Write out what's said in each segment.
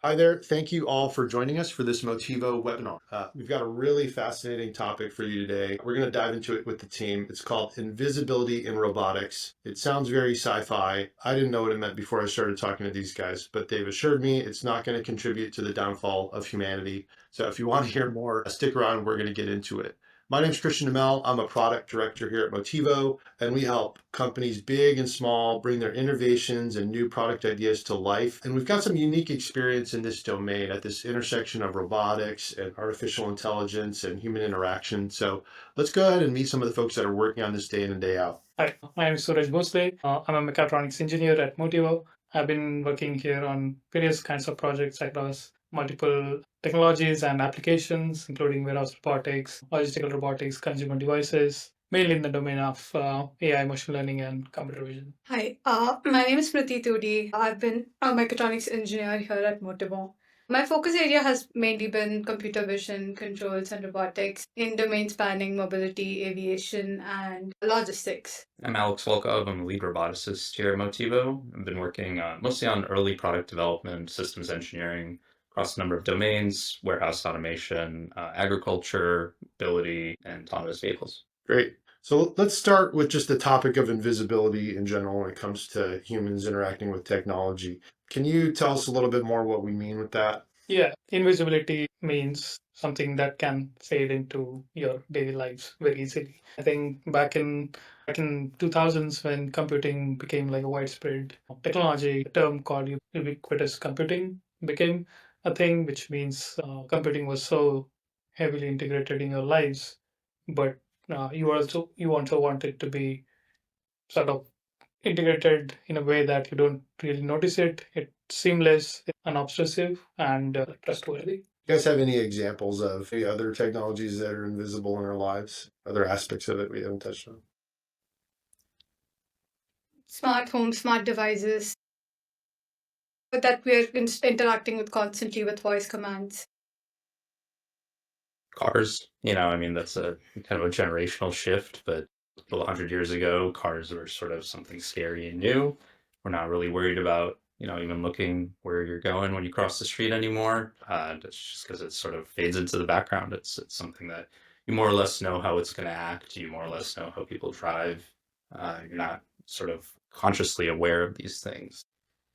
Hi there. Thank you all for joining us for this Motivo webinar. We've got a really fascinating topic for you today. We're going to dive into it with the team. It's called Invisibility in Robotics. It sounds very sci-fi. I didn't know what it meant before I started talking to these guys, but they've assured me it's not going to contribute to the downfall of humanity. So if you want to hear more, stick around. We're going to get into it. My name is Christian Amel. I'm a product director here at Motivo, and we help companies big and small bring their innovations and new product ideas to life. And we've got some unique experience in this domain at this intersection of robotics and artificial intelligence and human interaction. So let's go ahead and meet some of the folks that are working on this day in and day out. Hi, my name is Suraj. I'm a mechatronics engineer at Motivo. I've been working here on various kinds of projects across multiple technologies and applications, including warehouse robotics, logistical robotics, consumer devices, mainly in the domain of AI, machine learning, and computer vision. Hi, my name is Smrithi. I've been a mechatronics engineer here at Motivo. My focus area has mainly been computer vision, controls, and robotics in domains spanning mobility, aviation, and logistics. I'm Alex Volkov. I'm a lead roboticist here at Motivo. I've been working mostly on early product development, systems engineering across a number of domains, warehouse automation, agriculture, mobility, and autonomous vehicles. Great. So let's start with just the topic of invisibility in general when it comes to humans interacting with technology. Can you tell us a little bit more what we mean with that? Yeah, invisibility means something that can fade into your daily lives very easily. I think back in 2000s when computing became like a widespread technology, a term called ubiquitous computing became a thing, which means computing was so heavily integrated in your lives, but you also want it to be sort of integrated in a way that you don't really notice it. It's seamless, unobtrusive, and trustworthy. You guys have any examples of any other technologies that are invisible in our lives? Other aspects of it we haven't touched on? Smart homes, smart devices that we're interacting with constantly with voice commands. Cars, that's a kind of a generational shift, but 100 years ago, cars were sort of something scary and new. We're not really worried about, even looking where you're going when you cross the street anymore. That's just because it sort of fades into the background. It's something that you more or less know how it's going to act. You more or less know how people drive. You're not sort of consciously aware of these things.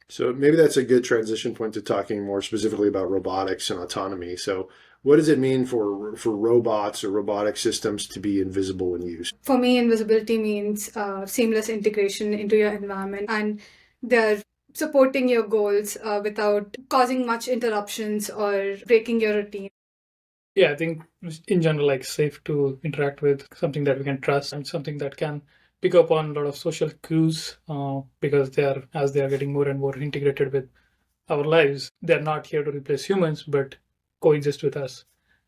So maybe that's a good transition point to talking more specifically about robotics and autonomy. So what does it mean for robots or robotic systems to be invisible in use? For me, invisibility means seamless integration into your environment, and they're supporting your goals without causing much interruptions or breaking your routine. Yeah, I think in general, like safe to interact with, something that we can trust and something that can pick up on a lot of social cues because as they are getting more and more integrated with our lives, they're not here to replace humans, but coexist with us.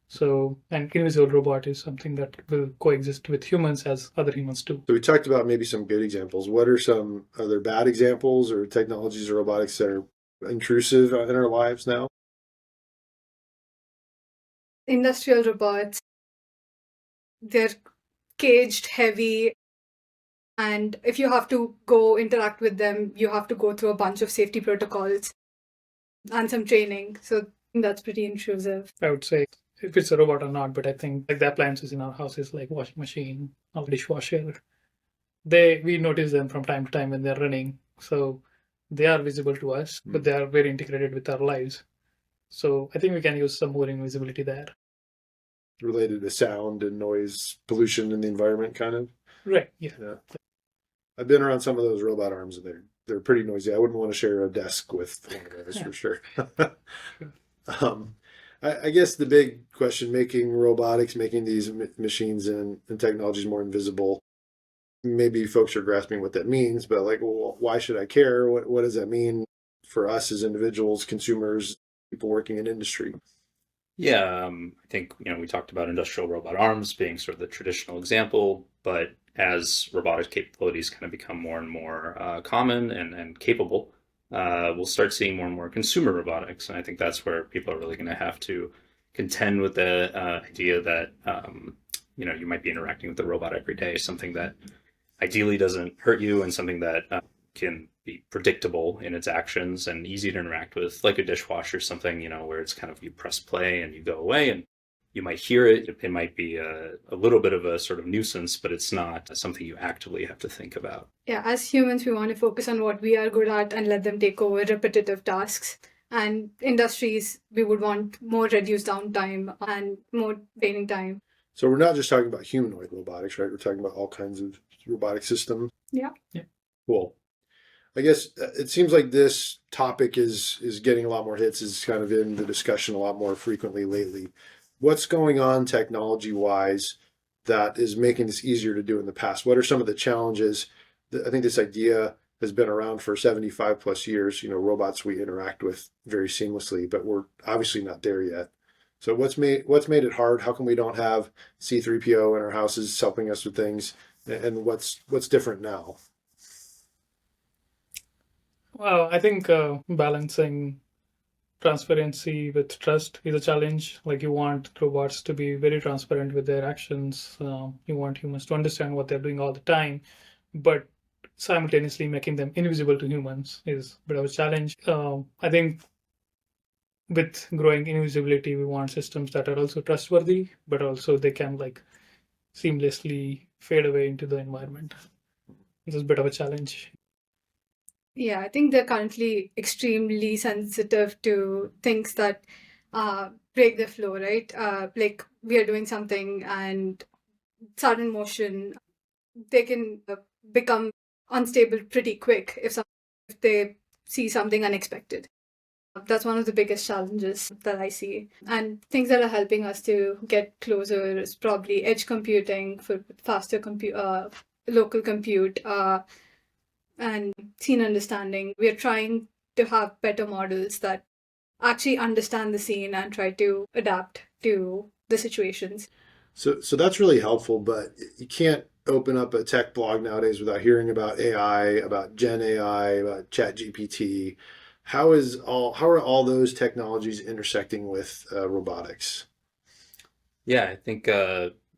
So, an invisible robot is something that will coexist with humans as other humans do. So we talked about maybe some good examples. What are some other bad examples or technologies or robotics that are intrusive in our lives now? Industrial robots, they're caged, heavy, and if you have to go interact with them, you have to go through a bunch of safety protocols and some training. So that's pretty intrusive. I would say if it's a robot or not, but I think like the appliances in our houses, like washing machine, or dishwasher, we notice them from time to time when they're running. So they are visible to us, but they are very integrated with our lives. So I think we can use some more invisibility there. Related to sound and noise pollution in the environment, kind of? Right. Yeah. I've been around some of those robot arms, and they're pretty noisy. I wouldn't want to share a desk with one of those for sure. I guess the big question, making robotics, making these machines and technologies more invisible, maybe folks are grasping what that means, but like, well, why should I care? What does that mean for us as individuals, consumers, people working in industry? Yeah, I think, we talked about industrial robot arms being sort of the traditional example, but as robotic capabilities kind of become more and more common and capable, we'll start seeing more and more consumer robotics. And I think that's where people are really going to have to contend with the idea that, you might be interacting with the robot every day, something that ideally doesn't hurt you and something that can be predictable in its actions and easy to interact with, like a dishwasher, something, where it's kind of you press play and you go away and you might hear it. It might be a little bit of a sort of nuisance, but it's not something you actively have to think about. Yeah, as humans, we want to focus on what we are good at and let them take over repetitive tasks. And industries, we would want more reduced downtime and more training time. So we're not just talking about humanoid robotics, right? We're talking about all kinds of robotic systems. Yeah. Cool. I guess it seems like this topic is getting a lot more hits, is kind of in the discussion a lot more frequently lately. What's going on technology-wise that is making this easier to do in the past? What are some of the challenges? I think this idea has been around for 75 plus years. Robots we interact with very seamlessly, but we're obviously not there yet. So what's made it hard? How come we don't have C3PO in our houses helping us with things? And what's different now? Well, I think balancing transparency with trust is a challenge. Like, you want robots to be very transparent with their actions. You want humans to understand what they're doing all the time, but simultaneously making them invisible to humans is a bit of a challenge. I think with growing invisibility, we want systems that are also trustworthy, but also they can seamlessly fade away into the environment. This is a bit of a challenge. Yeah, I think they're currently extremely sensitive to things that break the flow, right? Like, we are doing something and sudden motion, they can become unstable pretty quick if they see something unexpected. That's one of the biggest challenges that I see. And things that are helping us to get closer is probably edge computing for faster local compute, and scene understanding. We are trying to have better models that actually understand the scene and try to adapt to the situations. So that's really helpful, but you can't open up a tech blog nowadays without hearing about AI, about Gen AI, about Chat GPT. How are all those technologies intersecting with robotics? Yeah, I think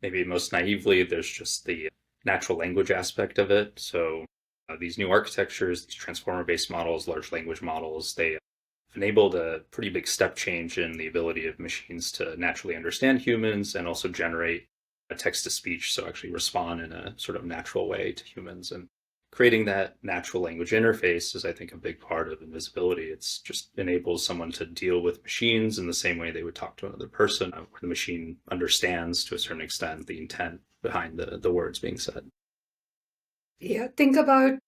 maybe most naively, there's just the natural language aspect of it. So these new architectures, these transformer-based models, large language models, they enabled a pretty big step change in the ability of machines to naturally understand humans and also generate a text-to-speech, so actually respond in a sort of natural way to humans. And creating that natural language interface is, I think, a big part of invisibility. It's just enables someone to deal with machines in the same way they would talk to another person, where the machine understands to a certain extent the intent behind the words being said. Yeah, think about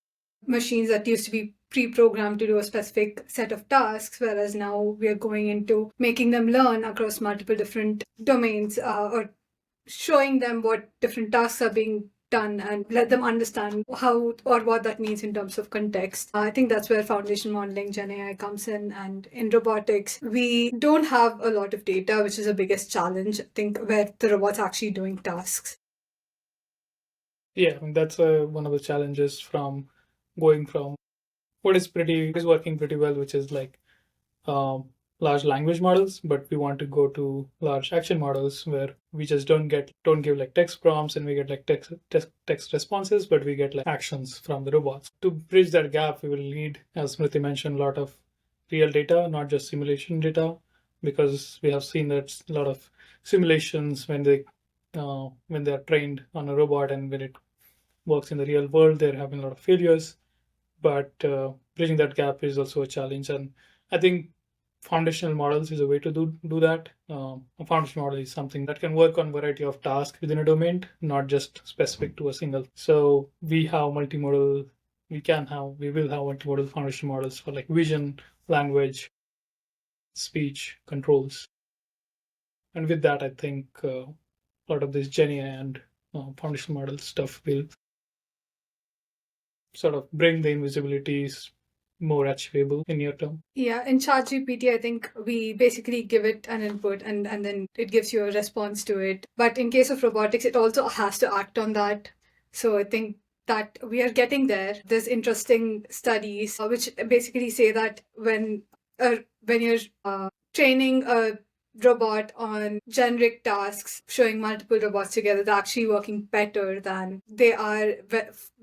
machines that used to be pre-programmed to do a specific set of tasks, whereas now we are going into making them learn across multiple different domains, or showing them what different tasks are being done and let them understand how or what that means in terms of context. I think that's where foundation modeling, Gen AI comes in. And in robotics, we don't have a lot of data, which is the biggest challenge, I think, where the robot's actually doing tasks. Yeah, I mean, that's one of the challenges from going from what is working pretty well, which is large language models, but we want to go to large action models where we just don't give text prompts and we get text responses, but we get actions from the robots. To bridge that gap, we will need, as Smrithi mentioned, a lot of real data, not just simulation data, because we have seen that a lot of simulations, when they are trained on a robot and when it works in the real world, they're having a lot of failures. But bridging that gap is also a challenge, and I think foundational models is a way to do that. A foundational model is something that can work on a variety of tasks within a domain, not just specific to a single. So we will have multimodal foundational models for vision, language, speech, controls. And with that, I think a lot of this Gen AI and foundational model stuff will sort of bring the invisibilities more achievable in near term. Yeah, in ChatGPT, I think we basically give it an input and then it gives you a response to it. But in case of robotics, it also has to act on that. So I think that we are getting there. There's interesting studies which basically say that when you're training a robot on generic tasks, showing multiple robots together, they're actually working better than they are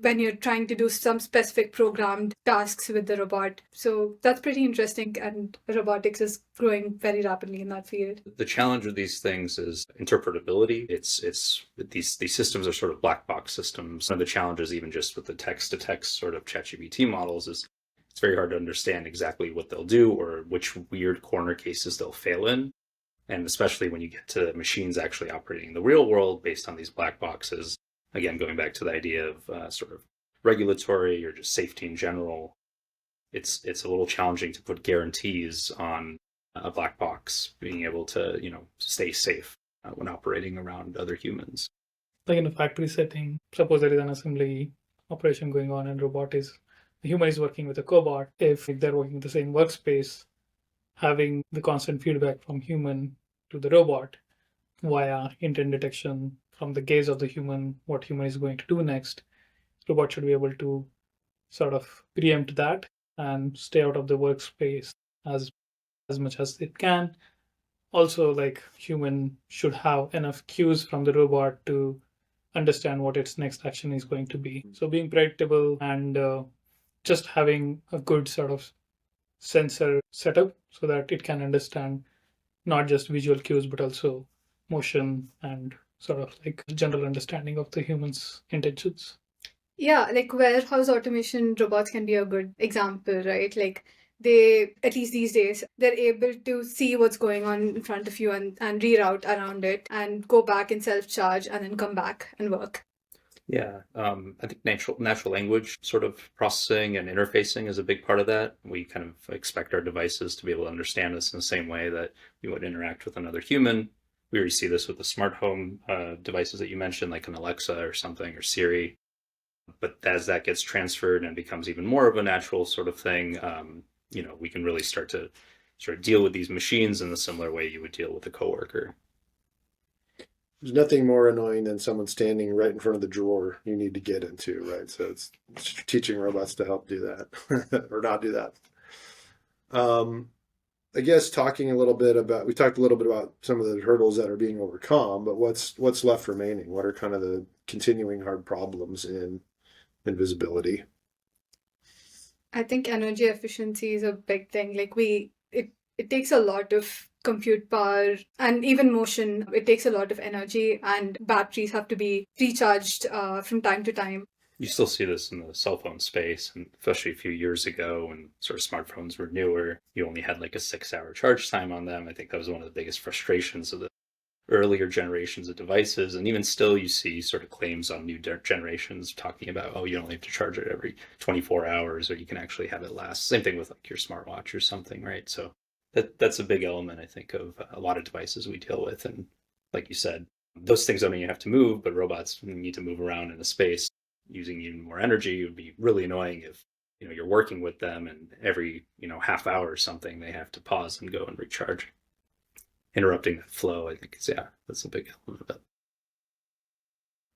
when you're trying to do some specific programmed tasks with the robot. So that's pretty interesting, and robotics is growing very rapidly in that field. The challenge with these things is interpretability. It's these systems are sort of black box systems. One of the challenges, even just with the text to text sort of ChatGPT models, is it's very hard to understand exactly what they'll do or which weird corner cases they'll fail in. And especially when you get to machines actually operating in the real world based on these black boxes, again, going back to the idea of sort of regulatory or just safety in general, it's a little challenging to put guarantees on a black box being able to, stay safe when operating around other humans. Like in a factory setting, suppose there is an assembly operation going on and the human is working with a cobot. If they're working in the same workspace, having the constant feedback from human to the robot via intent detection from the gaze of the human, what human is going to do next, robot should be able to sort of preempt that and stay out of the workspace as much as it can. Also, like human should have enough cues from the robot to understand what its next action is going to be. So being predictable and just having a good sort of sensor setup so that it can understand not just visual cues but also motion and sort of like general understanding of the human's intentions. Yeah, like warehouse automation robots can be a good example, right? Like they, at least these days, they're able to see what's going on in front of you and reroute around it and go back and self-charge and then come back and work. Yeah, I think natural language sort of processing and interfacing is a big part of that. We kind of expect our devices to be able to understand us in the same way that we would interact with another human. We already see this with the smart home devices that you mentioned, like an Alexa or something, or Siri. But as that gets transferred and becomes even more of a natural sort of thing, we can really start to sort of deal with these machines in the similar way you would deal with a coworker. There's nothing more annoying than someone standing right in front of the drawer you need to get into, right? So it's teaching robots to help do that or not do that. I guess we talked a little bit about some of the hurdles that are being overcome, but what's left remaining? What are kind of the continuing hard problems in invisibility? I think energy efficiency is a big thing. Like it takes a lot of compute power and even motion. It takes a lot of energy, and batteries have to be recharged from time to time. You still see this in the cell phone space, and especially a few years ago when sort of smartphones were newer, you only had like a 6-hour charge time on them. I think that was one of the biggest frustrations of the earlier generations of devices. And even still, you see sort of claims on new generations talking about, oh, you only have to charge it every 24 hours, or you can actually have it last. Same thing with like your smartwatch or something, right? So that's a big element, I think, of a lot of devices we deal with. And like you said, those things don't mean you have to move, but robots need to move around in a space. Using even more energy would be really annoying if you're working with them and every half hour or something they have to pause and go and recharge. Interrupting that flow, I think, that's a big element of it.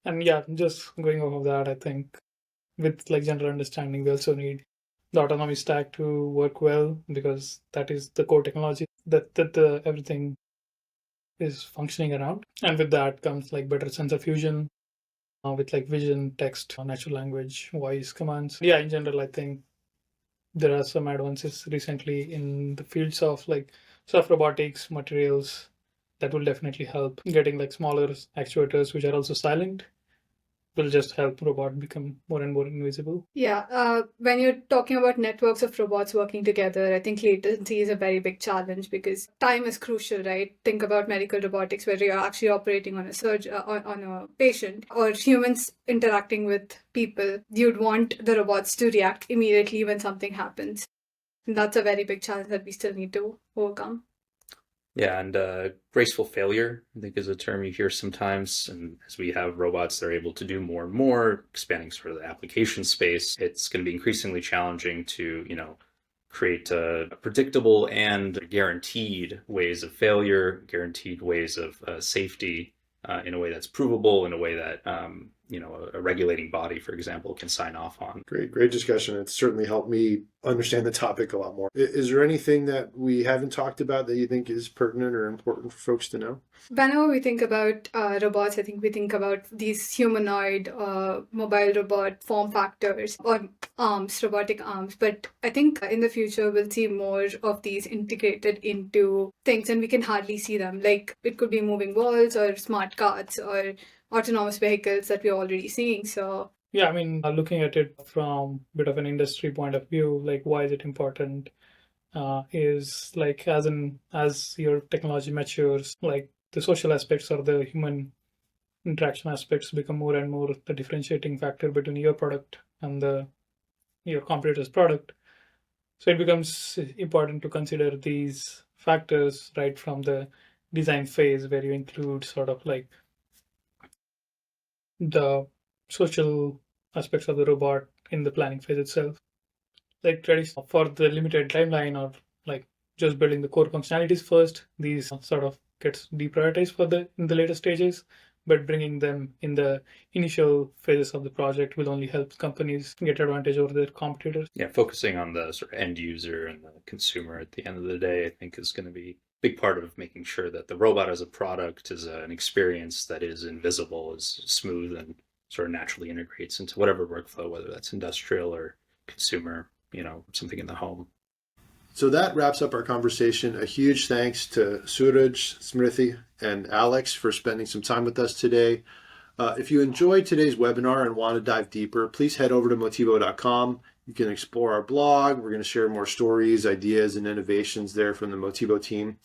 And yeah, just going off of that, I think with like general understanding, we also need the autonomy stack to work well, because that is the core technology that everything is functioning around. And with that comes like better sensor fusion with like vision, text, natural language, voice commands. Yeah, in general, I think there are some advances recently in the fields of like soft robotics, materials that will definitely help. Getting like smaller actuators which are also silent will just help robot become more and more invisible. Yeah, when you're talking about networks of robots working together, I think latency is a very big challenge because time is crucial, right? Think about medical robotics where you're actually operating on on a patient, or humans interacting with people. You'd want the robots to react immediately when something happens. And that's a very big challenge that we still need to overcome. Yeah, and graceful failure, I think, is a term you hear sometimes. And as we have robots, they're able to do more and more, expanding sort of the application space. It's going to be increasingly challenging to, create predictable and guaranteed ways of failure, guaranteed ways of safety in a way that's provable, in a way that, a regulating body, for example, can sign off on. Great discussion. It's certainly helped me understand the topic a lot more. Is there anything that we haven't talked about that you think is pertinent or important for folks to know? Whenever we think about robots, I think we think about these humanoid, mobile robot form factors or arms, robotic arms. But I think in the future, we'll see more of these integrated into things and we can hardly see them. Like it could be moving walls or smart carts or autonomous vehicles that we're already seeing. So Yeah, I mean, looking at it from a bit of an industry point of view, like why is it important? Is like as your technology matures, like the social aspects or the human interaction aspects become more and more the differentiating factor between your product and your competitor's product. So it becomes important to consider these factors right from the design phase, where you include sort of like the social aspects of the robot in the planning phase itself. Like traditional for the limited timeline or like just building the core functionalities first, these sort of gets deprioritized for the in the later stages, but bringing them in the initial phases of the project will only help companies get advantage over their competitors. Yeah, focusing on the sort of end user and the consumer at the end of the day, I think is going to be a big part of making sure that the robot as a product is an experience that is invisible, is smooth, and sort of naturally integrates into whatever workflow, whether that's industrial or consumer, something in the home. So that wraps up our conversation. A huge thanks to Suraj, Smrithi, and Alex for spending some time with us today. If you enjoyed today's webinar and want to dive deeper, please head over to motivo.com. You can explore our blog. We're going to share more stories, ideas, and innovations there from the Motivo team.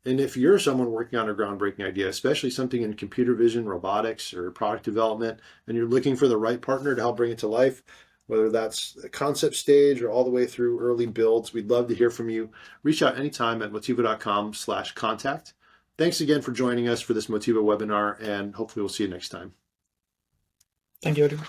And if you're someone working on a groundbreaking idea, especially something in computer vision, robotics, or product development, and you're looking for the right partner to help bring it to life, whether that's a concept stage or all the way through early builds, we'd love to hear from you. Reach out anytime at motivo.com/contact. Thanks again for joining us for this Motivo webinar, and hopefully we'll see you next time. Thank you, everyone.